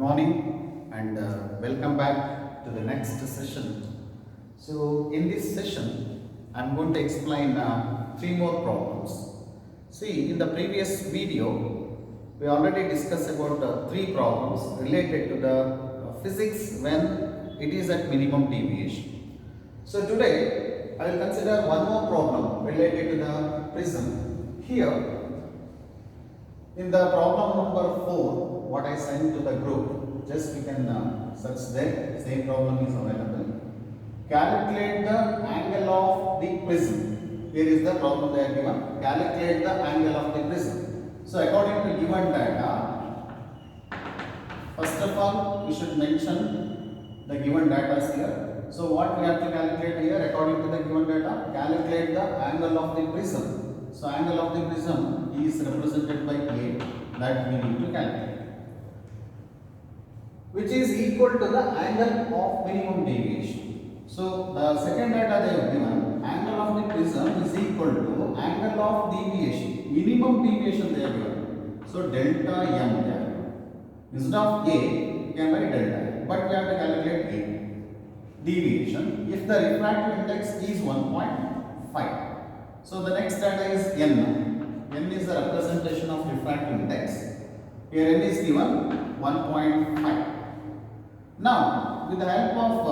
morning and welcome back to the next session. So in this session I'm going to explain three more problems. See, in the previous video we already discussed about three problems related to the physics when it is at minimum deviation. So today I will consider one more problem related to the prism. Here in the problem number 4, what I sent to the group, just we can search there, same problem is available. Calculate the angle of the prism. Here is the problem they are given. Calculate the angle of the prism. So according to given data, first of all we should mention the given data here. So what we have to calculate here according to the given data? Calculate the angle of the prism. So angle of the prism is represented by A, that we need to calculate, which is equal to the angle of minimum deviation. So the second data they have given, angle of the prism is equal to angle of deviation, minimum deviation they have given. So delta m there. Instead of A, you can write delta m, but we have to calculate A. Deviation, if the refractive index is 1.5. So the next data is n. N is the representation of refractive index. Here n is given 1.5. Now, with the help of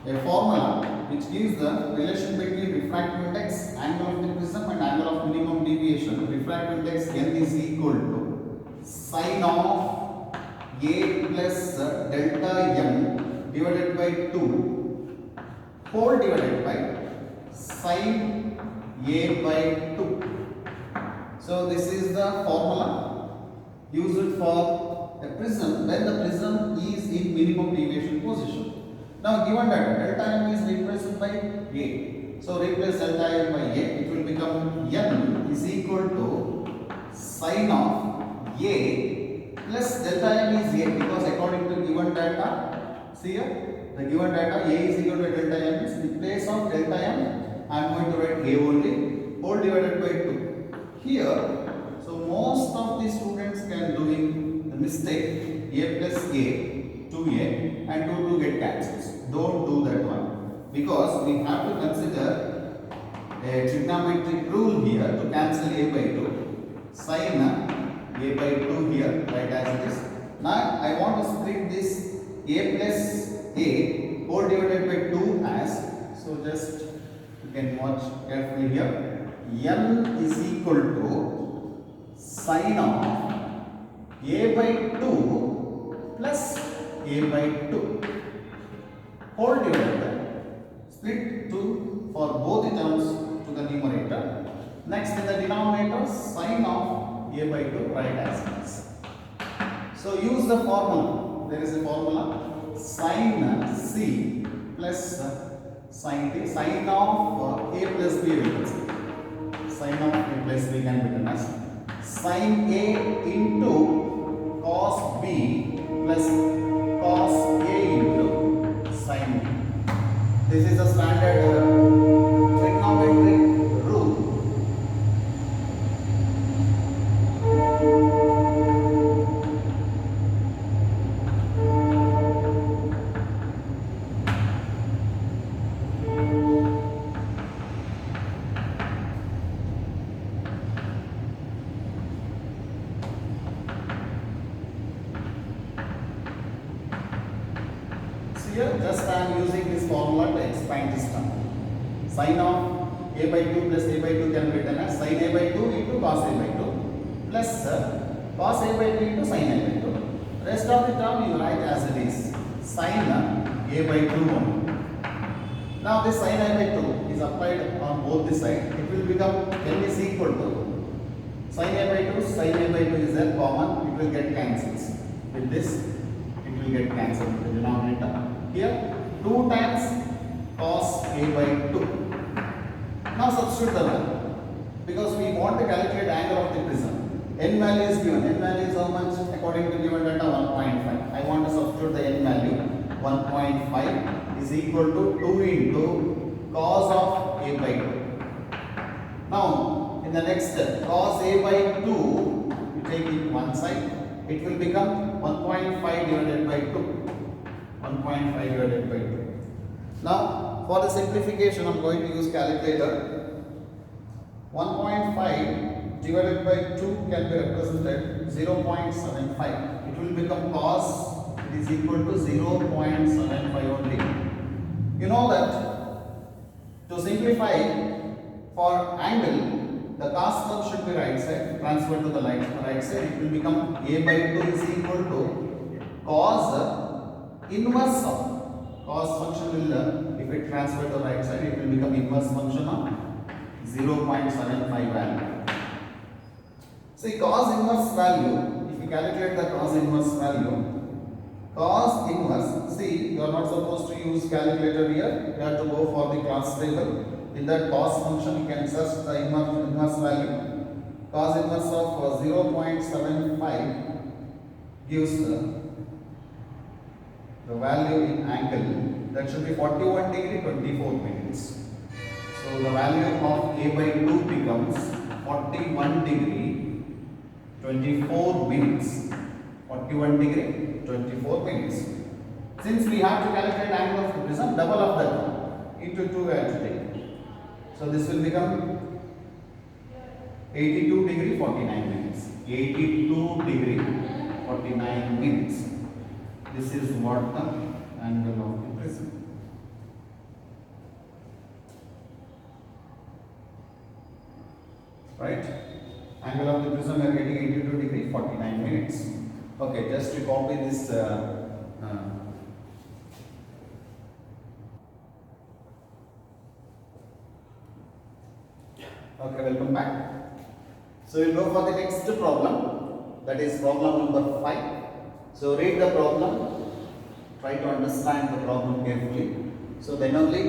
a formula which gives the relation between refractive index, angle of the prism and angle of minimum deviation, refractive index n is equal to sine of A plus delta m divided by 2 whole divided by sine A by 2. So this is the formula used for a prism when the prism is in minimum deviation position. Now given that delta m is replaced by A. So replace delta m by A, it will become n is equal to sine of A plus delta m is A, because according to given data, see here, the given data A is equal to delta m, is in place of delta m I am going to write A only, whole divided by 2. Here, so most of the students can doing the mistake, A plus A, 2A and 2 get cancelled. Don't do that one, because we have to consider a trigonometric rule here to cancel A by 2. Sine A by 2 here, right as it is. Now I want to split this A plus A whole divided by 2 as, so just you can watch carefully here. N is equal to sine of A by 2 plus A by 2 whole divided by, split 2 for both the terms to the numerator. Next in the denominator, sine of A by 2, right as it is. So use the formula. There is a formula, sine C plus sine t, sine of A plus B, we can say. Sine of A plus B can be written as sine A into cos B plus cos A into sine B. This is a standard trigonometric rule. Here just I am using this formula to expand this term. Sine of A by 2 plus A by 2 can be written as sine A by 2 into cos A by 2 plus cos A by 2 into sine A by 2. Rest of the term you write as it is, sine A by 2 only. Now this sine A by 2 is applied on both the sides. It will become n is equal to sine A by 2, sine A by 2 is there common, it will get cancelled. With this, it will get cancelled in the denominator. Here 2 times cos A by 2. Now substitute the value, because we want to calculate angle of the prism. N value is given. N value is how much? According to given data, 1.5. I want to substitute the n value. 1.5 is equal to 2 into cos of A by 2. Now in the next step, cos A by 2, you take it one side, it will become 1.5 divided by 2. 1.5 divided by 2. Now, for the simplification, I am going to use calculator. 1.5 divided by 2 can be represented 0.75. It will become cos, it is equal to 0.75 only. You know that to simplify for angle, the cos term should be right side, transfer to the right side. It will become a by 2 is equal to cos inverse of cos function will, if it transfer to the right side, it will become inverse function of 0.75 value. See, cos inverse value, if you calculate the cos inverse value, cos inverse, see, you are not supposed to use calculator here, you have to go for the class table. In that cos function, you can search the inverse value. Cos inverse of 0.75 gives the value in angle, that should be 41 degree 24 minutes. So the value of a by 2 becomes 41 degree 24 minutes. 41 degree 24 minutes. Since we have to calculate angle of the prism, double of that into 2 we have to take. So this will become 82 degree 49 minutes. 82 degree 49 minutes. This is what the angle of the prism. Right? Angle of the prism we are getting 82 degree 49 minutes. Okay, just to copy this okay, welcome back. So we'll go for the next problem, that is problem number 5. So read the problem, try to understand the problem carefully, so then only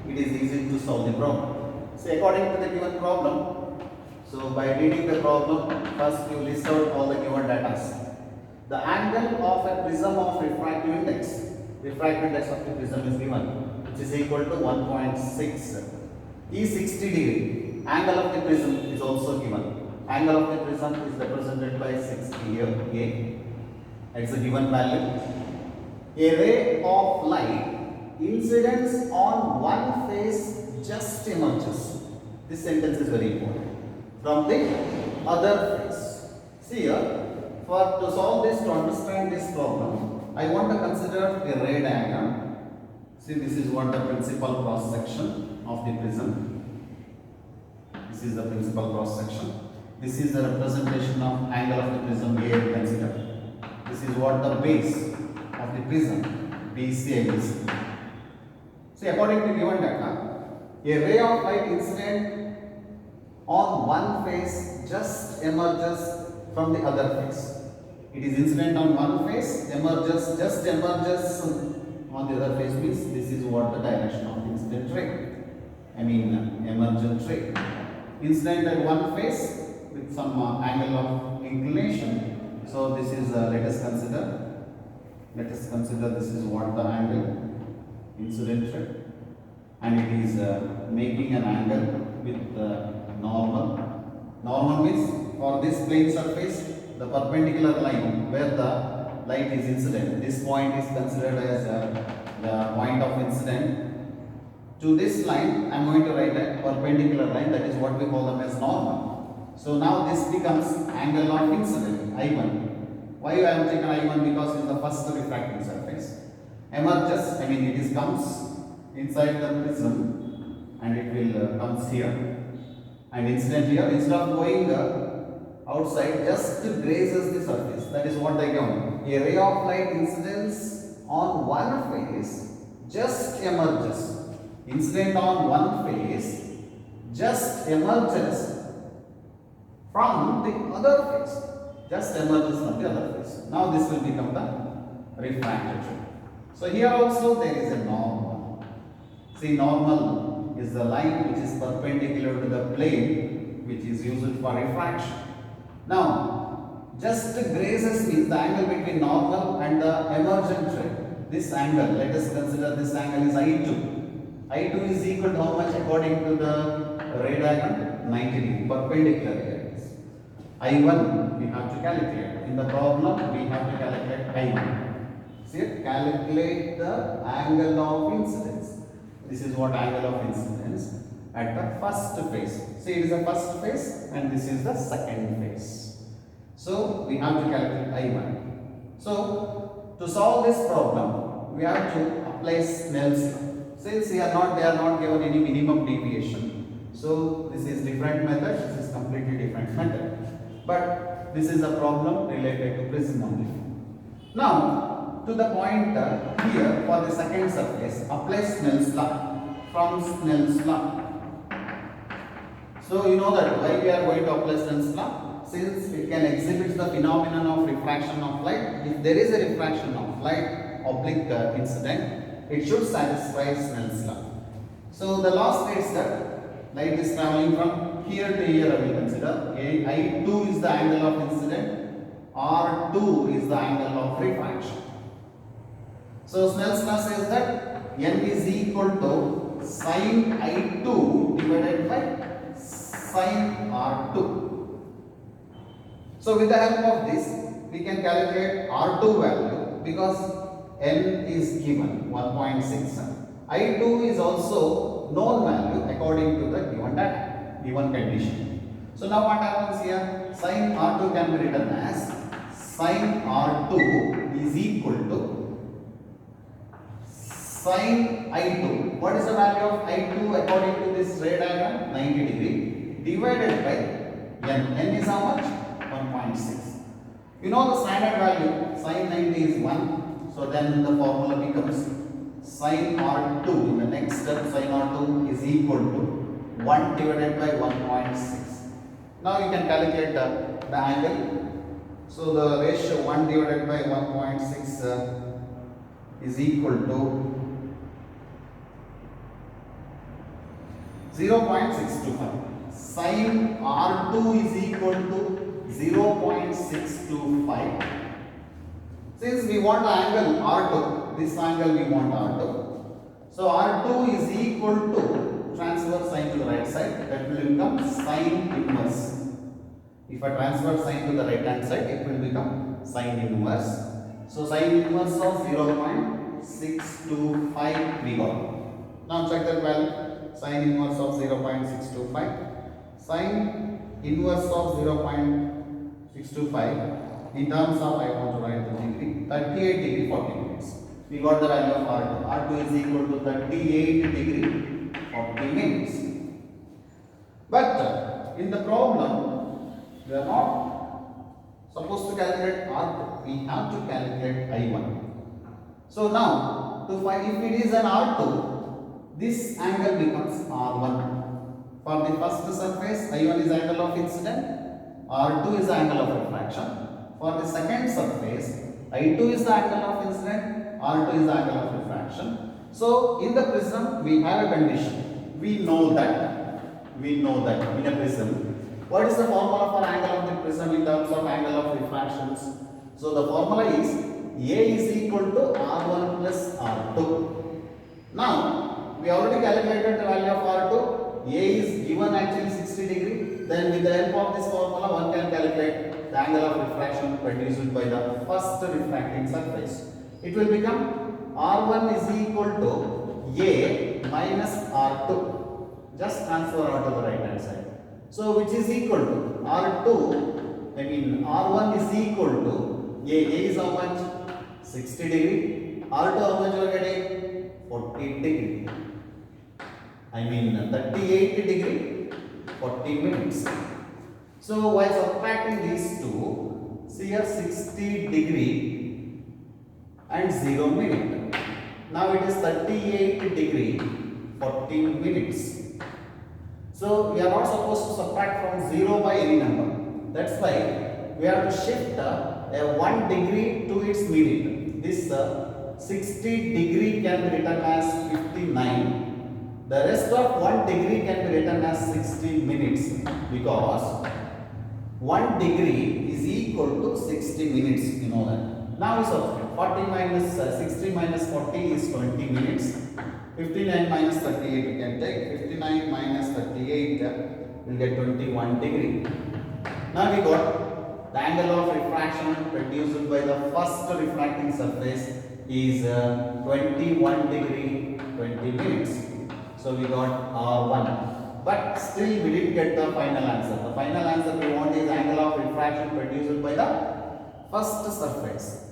it is easy to solve the problem. So according to the given problem, so by reading the problem, first you list out all the given data. The angle of a prism of refractive index of the prism is given, which is equal to 1.6. is 60 degree. Angle of the prism is also given. Angle of the prism is represented by 60 here, A. It's a given value. A ray of light incidence on one face just emerges. This sentence is very important. From the other face. See here, to solve this, to understand this problem, I want to consider a ray diagram. See, this is what the principal cross section of the prism. This is the principal cross section. This is the representation of angle of the prism A, consider. This is what the base of the prism, BC and BC. See, according to given data, a ray of light incident on one face just emerges from the other face. It is incident on one face, just emerges on the other face, means this is what the direction of the incident ray. Emergent ray. Incident at one face with some angle of inclination. So this is, let us consider this is what the angle, incident ray, and it is making an angle with normal. Normal means for this plane surface, the perpendicular line where the light is incident, this point is considered as the point of incident. To this line, I am going to write a perpendicular line, that is what we call them as normal. So now this becomes angle of incident, I1. Why I am taking I1? Because it is the first refracting surface. Emerges, it comes inside the prism and it will comes here. And incident here, instead of going outside, just grazes the surface. That is what I count. A ray of light incidence on one face just emerges. Incident on one face just emerges from the other face. Just emerges from the other face. Now this will become the refracted ray. So here also there is a normal. See, normal is the line which is perpendicular to the plane which is used for refraction. Now, just grazes means the angle between normal and the emergent ray. This angle, let us consider this angle is I2. I2 is equal to how much according to the ray diagram? 90 degree, perpendicular here. I1 we have to calculate. In the problem, we have to calculate I1. See, calculate the angle of incidence. This is what angle of incidence at the first phase. See, it is the first phase and this is the second phase. So, we have to calculate I1. So, to solve this problem, we have to apply Snell's law. Since they are not given any minimum deviation. So, this is different method, this is completely different method. But this is a problem related to prism only. Now, to the point here for the second surface, apply Snell's law from Snell's law. So, you know that why we are going to apply Snell's law? Since it can exhibit the phenomenon of refraction of light. If there is a refraction of light, oblique incident, it should satisfy Snell's law. So, the law states that light is traveling from here to here. I will consider I2 is the angle of incident, R2 is the angle of refraction. So, Snell's law says that n is equal to sin I2 divided by sin R2. So, with the help of this, we can calculate R2 value because n is given 1.6. I2 is also known value according to the given data, given condition. So, now what happens here? Sin R2 can be written as sin R2 is equal to sin I2. What is the value of I2 according to this ray diagram? 90 degree divided by n. N is how much? 1.6. You know the standard value, sin 90 is 1. So then the formula becomes sin R2 in the next step, sin R2 is equal to 1 divided by 1.6. Now you can calculate the angle. So the ratio 1 divided by 1.6 is equal to 0.625. Sin R2 is equal to 0.625. Since we want the angle R2, this angle we want R2. So R2 is equal to, transfer sign to the right side, that will become sin inverse. If I transfer sign to the right hand side, it will become sin inverse. So sin inverse of 0.625 we got. Now check that value. Sin inverse of 0.625. Sin inverse of 0.625 in terms of, I want to write the degree, 38 degree 40 minutes. We got the value of R2. R2 is equal to 38 degree 40 minutes. But in the problem, we are not supposed to calculate R2. We have to calculate I1. So now, to find if it is an R2, this angle becomes R1. For the first surface, I1 is angle of incident, R2 is the angle of refraction. For the second surface, I2 is the angle of incident, R2 is the angle of refraction. So, in the prism, we have a condition. We know that in a prism, what is the formula for angle of the prism in terms of angle of refractions? So, the formula is A is equal to R1 plus R2. Now, we already calculated the value of R2. A is given actually 60 degree. Then with the help of this formula, one can calculate the angle of refraction produced by the first refracting surface. It will become R1 is equal to A minus R2. Just transfer R to the right hand side. So which is equal to R1 is equal to A is how much? 60 degree. R2 how much you are getting? 40 degree. 38 degree 40 minutes. So while subtracting these two, see here 60 degree and 0 minute. Now it is 38 degree 40 minutes. So we are not supposed to subtract from 0 by any number. That's why we have to shift a 1 degree to its minute. This 60 degree can be written as 59. The rest of 1 degree can be written as 60 minutes because 1 degree is equal to 60 minutes. You know that. Now we subtract 40 minus 60 minus 40 is 20 minutes. 59 minus 38 you can take. 59 minus 38 will get 21 degree. Now we got the angle of refraction produced by the first refracting surface is 21 degree 20 minutes. So we got R1. But still we didn't get the final answer. The final answer we want is angle of refraction produced by the first surface.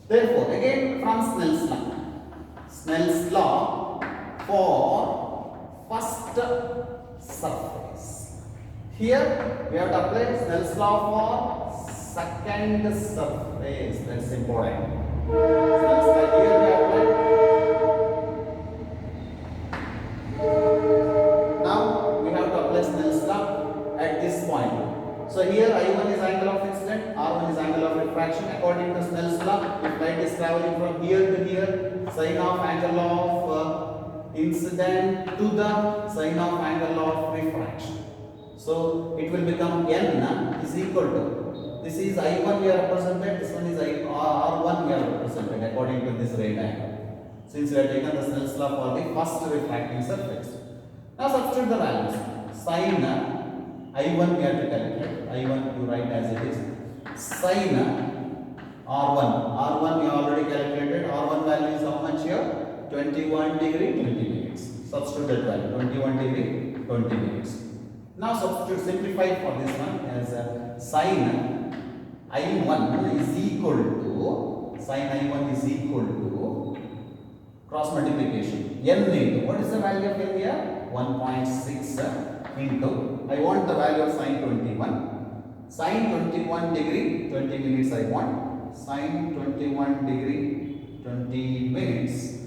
Therefore, again from Snell's law. Snell's law for first surface. Here we have to apply Snell's law for second surface. That's important. Snell's law here we apply. Now we have to apply Snell's law at this point. So here I1 is angle of incident, R1 is angle of refraction. According to Snell's law, if light is traveling from here to here, sine of angle of incident to the sine of angle of refraction. So it will become n is equal to, this is I1 we are represented, this one is R1 we are represented according to this ray diagram. Since we have taken the Snell's law for the first refracting surface. Now substitute the values. Sine I1 we have to calculate. I1 you write as it is. Sine R1 we already calculated. R1 value is how much here? 21 degree 20 minutes. Substitute that value 21 degree 20 minutes. Now substitute, simplify for this one as sine I1 is equal to, sine I1 is equal to cross multiplication n into, what is the value of n here? 1.6 into, I want the value of sine 21. Sine 21 degree 20 minutes I want. Sine 21 degree 20 minutes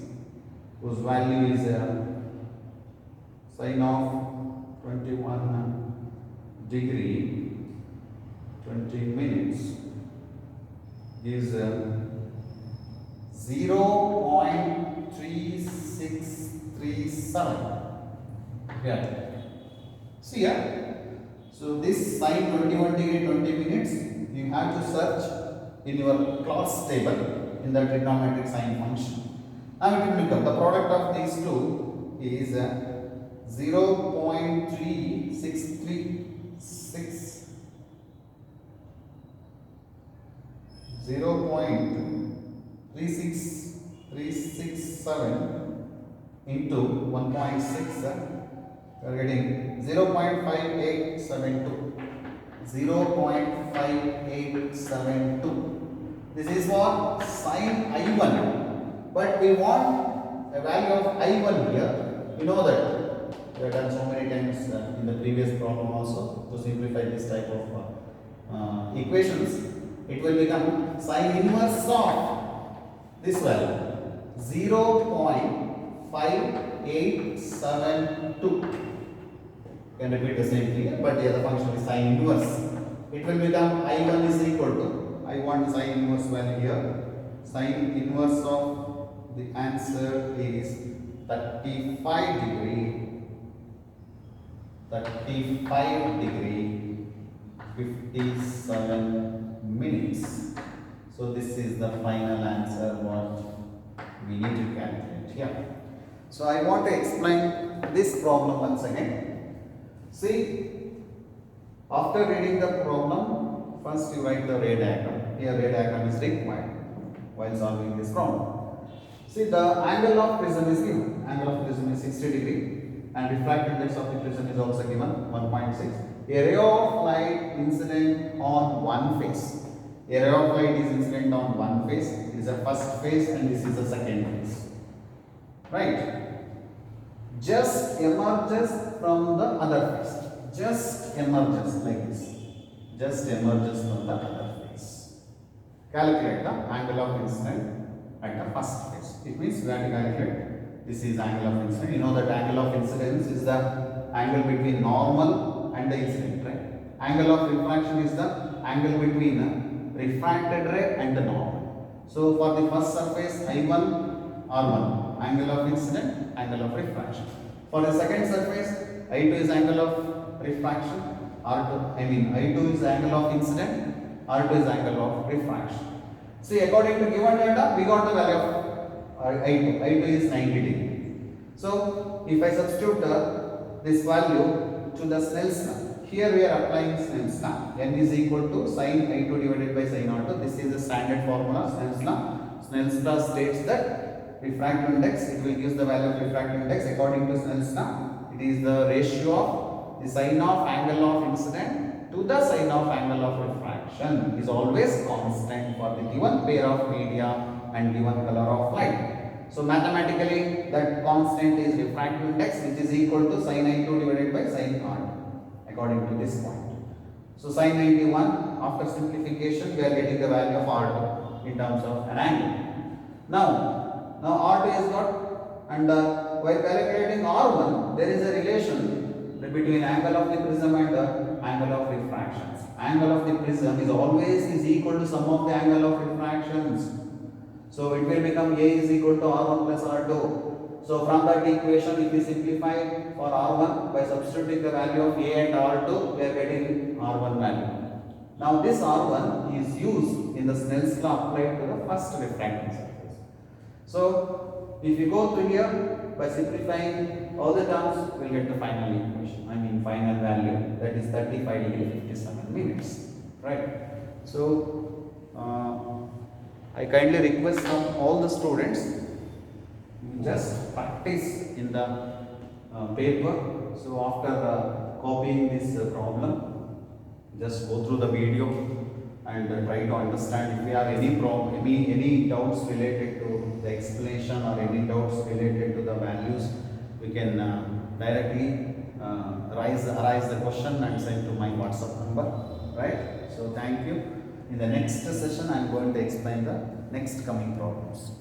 whose value is sine of 21 degree 20 minutes is 0.3637. Yeah. See here. So this sine 21 degree 20 minutes you have to search in your class table in the trigonometric sine function. Now it will become the product of these two is 0.367 into 1.6. We are getting 0.5872. 0.5872. This is for sine I1. But we want a value of I1 here. You know that we have done so many times in the previous problem also to simplify this type of equations. It will become sine inverse of this value 0.5872. Can repeat the same thing, but the other function is sine inverse. It will become I1 is equal to, I want sine inverse value here. Sine inverse of the answer is 35 degree 57 minutes. So this is the final answer what we need to calculate here. So I want to explain this problem once again. See, after reading the problem, first you write the ray diagram. Here ray diagram is required while solving this problem. See, the angle of prism is given. Angle of prism is 60 degree and refracted index of the prism is also given 1.6. A ray of light incident on one face. A ray of light is incident on one face. It is the first face and this is the second face. Right? Just emerges from the other face. Just emerges like this. Just emerges from the other face. Calculate the angle of incident at the first face. It means we have to calculate. This is angle of incidence. You know that angle of incidence is the angle between normal and the incident, right? Angle of refraction is the angle between the refracted ray and the normal. So for the first surface I1, R1, angle of incident, angle of refraction. For the second surface I2 is angle of refraction, I2 is angle of incident, R2 is angle of refraction. See, according to given data, we got the value of I2. I2 is 90 degree. So, if I substitute this value to the Snell's law, here we are applying Snell's law. N n is equal to sin I2 divided by sin R2. This is the standard formula, Snell's law. Snell's law states that refractive index, it will give the value of refractive index according to Snell's law. It is the ratio of the sine of angle of incident to the sine of angle of refraction is always constant for the given pair of media and given color of light. So mathematically that constant is refractive index, which is equal to sin I2 divided by sin R2 according to this point. So sin 91, after simplification we are getting the value of R2 in terms of an angle. Now R2 is got, and while calculating R1 there is a relation between angle of the prism and the angle of refractions. Angle of the prism is always equal to sum of the angle of refractions. So it will become A is equal to R1 plus R2. So from that equation, if we simplify for R1 by substituting the value of A and R2, we are getting R1 value. Now this R1 is used in the Snell's law applied to the first refracting surface. So if you go through here by simplifying all the terms, we will get the final equation. I mean final value, that is 35 degree 57 minutes. Right. So I kindly request from all the students, just practice in the paper. So after copying this problem, just go through the video and try to understand. If you have any problem, any doubts related to the explanation or any doubts related to the values, we can directly arise the question and send to my WhatsApp number. Right? So thank you. In the next session, I am going to explain the next coming problems.